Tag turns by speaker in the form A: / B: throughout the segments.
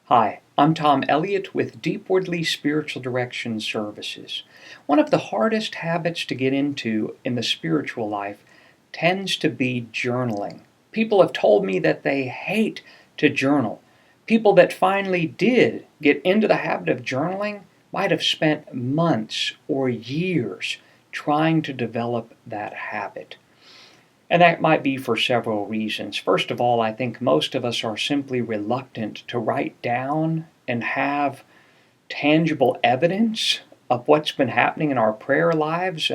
A: Hi, I'm Tom Elliott with Deepwardly Spiritual Direction Services. One of the hardest habits to get into in the spiritual life tends to be journaling. People have told me that they hate to journal. People that finally did get into the habit of journaling might have spent months or years trying to develop that habit. And that might be for several reasons. First of all, I think most of us are simply reluctant to write down and have tangible evidence of what's been happening in our prayer lives.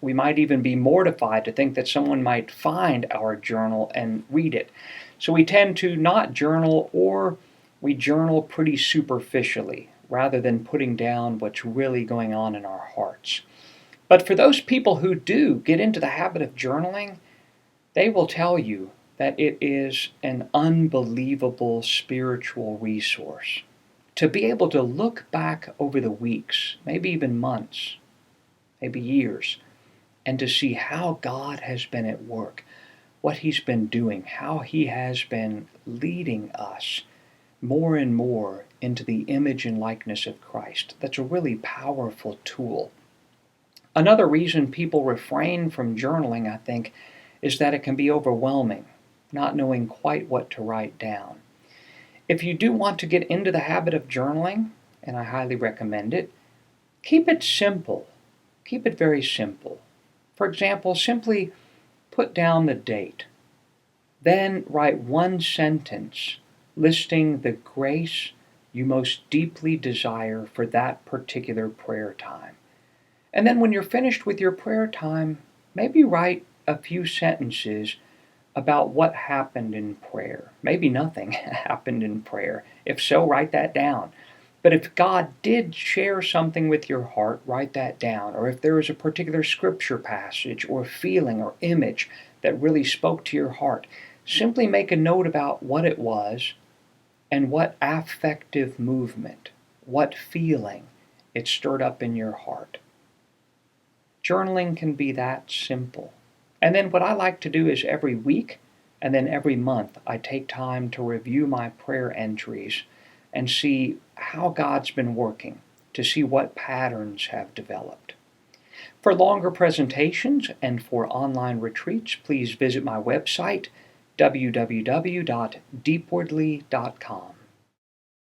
A: We might even be mortified to think that someone might find our journal and read it. So we tend to not journal, or we journal pretty superficially rather than putting down what's really going on in our hearts. But for those people who do get into the habit of journaling, they will tell you that it is an unbelievable spiritual resource. To be able to look back over the weeks, maybe even months, maybe years, and to see how God has been at work, what He's been doing, how He has been leading us more and more into the image and likeness of Christ. That's a really powerful tool. Another reason people refrain from journaling, I think, is that it can be overwhelming, not knowing quite what to write down. If you do want to get into the habit of journaling, and I highly recommend it, keep it simple. Keep it very simple. For example, simply put down the date. Then write one sentence listing the grace you most deeply desire for that particular prayer time. And then when you're finished with your prayer time, maybe write a few sentences about what happened in prayer. Maybe nothing happened in prayer. If so, write that down. But if God did share something with your heart, write that down. Or if there is a particular scripture passage or feeling or image that really spoke to your heart, simply make a note about what it was and what affective movement, what feeling it stirred up in your heart. Journaling can be that simple. And then what I like to do is every week and then every month I take time to review my prayer entries and see how God's been working, to see what patterns have developed. For longer presentations and for online retreats, please visit my website, www.deepwardly.com.